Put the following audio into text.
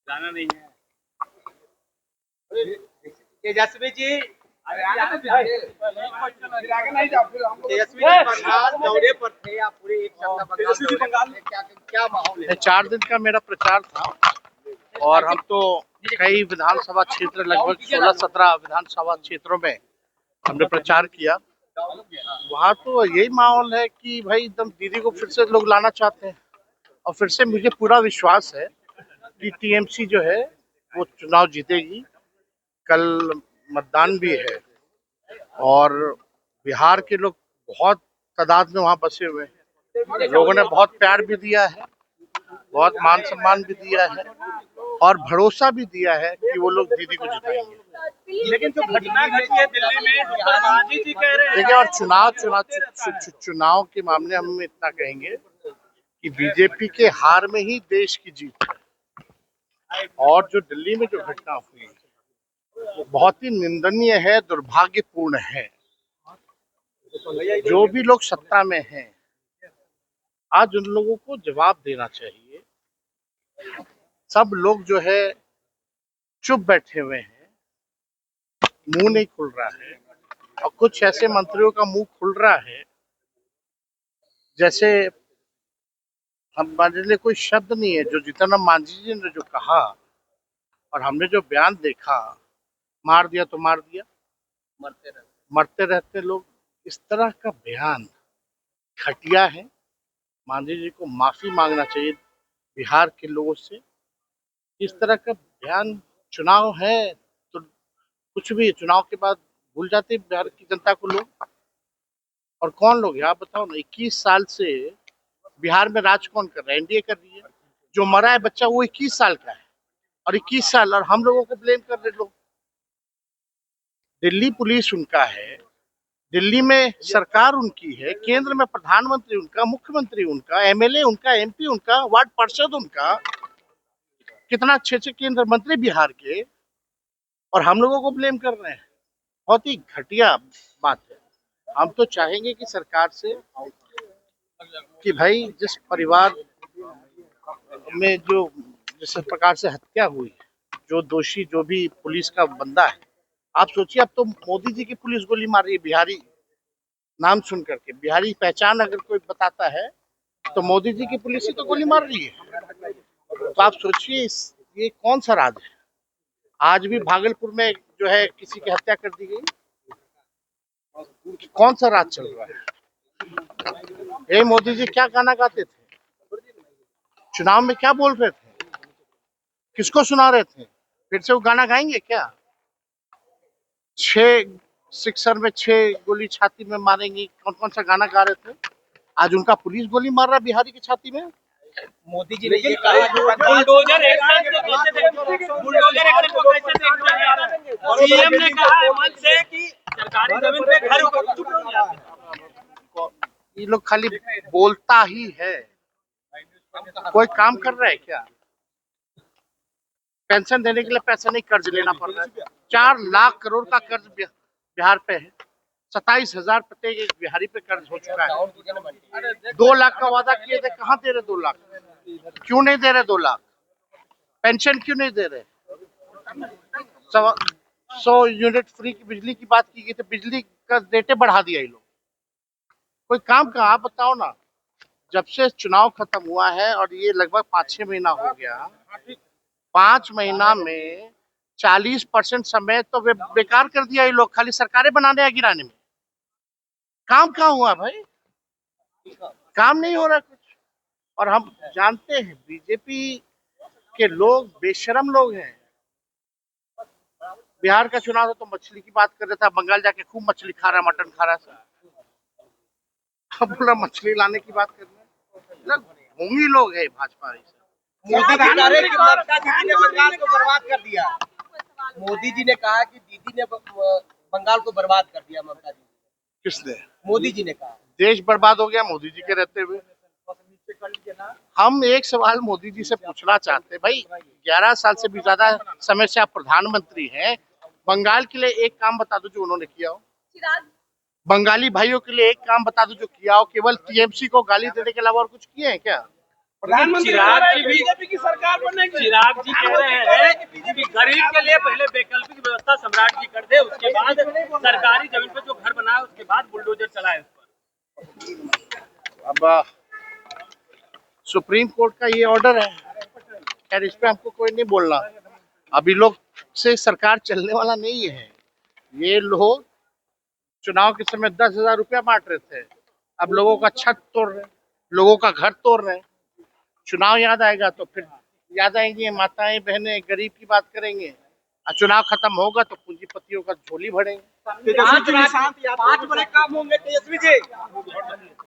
जाना नहीं है। तेजस्वी जी, तेजस्वी जी बंगाल दौरे पर थे, आप पूरे एक सप्ताह बंगाल में क्या माहौल है? 4 दिन का मेरा प्रचार था और हम तो कई विधानसभा क्षेत्र, लगभग 16-17 विधानसभा क्षेत्रों में हमने प्रचार किया। वहाँ तो यही माहौल है कि भाई एकदम दीदी को फिर से लोग लाना चाहते हैं और फिर से मुझे पूरा विश्वास है कि टीएमसी जो है वो चुनाव जीतेगी। कल मतदान भी है और बिहार के लोग बहुत तादाद में वहाँ बसे हुए हैं। लोगों ने बहुत प्यार भी दिया है, बहुत मान सम्मान भी दिया है और भरोसा भी दिया है कि वो लोग दीदी को जिताएंगे। लेकिन जो घटना घटी है दिल्ली में, जिस पर गांधी जी कह रहे हैं, देखिए, और चुनाव के मामले हम इतना कहेंगे कि बीजेपी के हार में ही देश की जीत है। और जो दिल्ली में जो घटना हुई वो बहुत ही निंदनीय है, दुर्भाग्यपूर्ण है। जो भी लोग सत्ता में हैं, आज उन लोगों को जवाब देना चाहिए। सब लोग जो है चुप बैठे हुए हैं, मुंह नहीं खुल रहा है और कुछ ऐसे मंत्रियों का मुंह खुल रहा है जैसे हमारे लिए कोई शब्द नहीं है। जो जीतन राम मांझी जी ने जो कहा और हमने जो बयान देखा, मार दिया तो मार दिया, मरते रहते लोग, इस तरह का बयान घटिया है। मांझी जी को माफी मांगना चाहिए बिहार के लोगों से। इस तरह का बयान, चुनाव है तो कुछ भी चुनाव के बाद भूल जाते बिहार की जनता को लोग। और कौन लोग है आप बताओ ना। 21 साल से बिहार में राज कौन कर रहा है? एनडीए कर रही है। जो मरा है बच्चा वो 21 साल का है और 21 साल और हम लोगों को ब्लेम कर रहे लोग। दिल्ली पुलिस उनका है, दिल्ली में सरकार उनकी है, केंद्र में प्रधानमंत्री उनका, मुख्यमंत्री उनका, एमएलए उनका, एमपी उनका, वार्ड पार्षद उनका, कितना अच्छे अच्छे केंद्र मंत्री बिहार के, और हम लोगों को ब्लेम कर रहे हैं। बहुत ही घटिया बात है। हम तो चाहेंगे कि सरकार से कि भाई जिस परिवार में जो जिस प्रकार से हत्या हुई, जो दोषी, जो भी पुलिस का बंदा है, आप सोचिए अब तो मोदी जी की पुलिस गोली मार रही है। बिहारी नाम सुन करके, बिहारी पहचान अगर कोई बताता है तो मोदी जी की पुलिस ही तो गोली मार रही है। तो आप सोचिए ये कौन सा राज है? आज भी भागलपुर में जो है किसी की हत्या कर दी गई। कौन सा राज चल रहा है? ए मोदी जी क्या गाना गाते थे? चुनाव में क्या बोल रहे थे? किसको सुना रहे थे? फिर से वो गाना गाएंगे क्या? 6 सिक्सर में 6 गोली छाती में मारेंगे, कौन कौन सा गाना गा रहे थे? आज उनका पुलिस गोली मार रहा है बिहारी की छाती में। मोदी जी ने ये कहा बुलडोजर एक्शन को कैसे देखते हैं? सीएम ने कहा है मंच से कि सरकारी जमीन पे घर चुप क्यों नहीं आते? ये लोग खाली बोलता ही है, कोई काम कर रहा है क्या? पेंशन देने के लिए पैसा नहीं, कर्ज लेना पड़ रहा है। 4 लाख करोड़ का कर्ज बिहार पे है। 27,000 प्रत्येक एक बिहारी पे कर्ज हो चुका है। 2 लाख का वादा किए थे, कहाँ दे रहे 2 लाख? क्यों नहीं दे रहे 2 लाख? पेंशन क्यों नहीं दे रहे? 100 यूनिट फ्री की बिजली की बात की गई तो बिजली का रेटे बढ़ा दिया ये लोग। कोई काम का आप बताओ ना। जब से चुनाव खत्म हुआ है और ये लगभग 5-6 महीना हो गया, 5 महीना में 40% समय तो बेकार कर दिया ये लोग, खाली सरकारें बनाने या गिराने में। काम कहाँ हुआ भाई? काम नहीं हो रहा कुछ। और हम जानते हैं बीजेपी के लोग बेशरम लोग हैं। बिहार का चुनाव था तो मछली की बात कर रहा था, बंगाल जाके खूब मछली खा रहा, मटन खा रहा। अब बोला मछली लाने की बात कर रहे हैं। भोंगी लोग है भाजपा। मोदी जी कह रहे कि ममता दीदी ने बंगाल को बर्बाद कर दिया। मोदी जी ने कहा कि दीदी ने बंगाल को बर्बाद कर दिया। ममता जी, किसने? मोदी जी ने कहा देश बर्बाद हो गया मोदी जी के रहते हुए। हम एक सवाल मोदी जी से पूछना चाहते हैं, भाई 11 साल से भी ज्यादा समय से आप प्रधानमंत्री हैं, बंगाल के लिए एक काम बता दो जो उन्होंने किया हो। बंगाली भाइयों के लिए एक काम बता दो जो किया हो। केवल टीएमसी को गाली देने के अलावा और कुछ किए हैं क्या? चिराग जी भी बीजेपी की सरकार बनेगी। चिराग जी कह रहे हैं कि गरीब के लिए पहले वैकल्पिक व्यवस्था सम्राट जी कर दे, उसके बाद सरकारी जमीन पर जो घर बनाए उसके बाद बुलडोजर चलाए उस पर। अब सुप्रीम कोर्ट का ये ऑर्डर है, खैर इस पे हमको कोई नहीं बोलना। अभी लोग से सरकार चलने वाला नहीं है। ये लोग चुनाव के समय 10,000 रुपया बांट रहे थे, अब लोगों का छत तोड़ रहे, लोगों का घर तोड़ रहे। चुनाव याद आएगा तो फिर याद आएंगी माताएं बहनें, गरीब की बात करेंगे, और चुनाव खत्म होगा तो पूंजीपतियों का झोली भरेंगे। 5 बड़े काम होंगे तेजस्वी जी।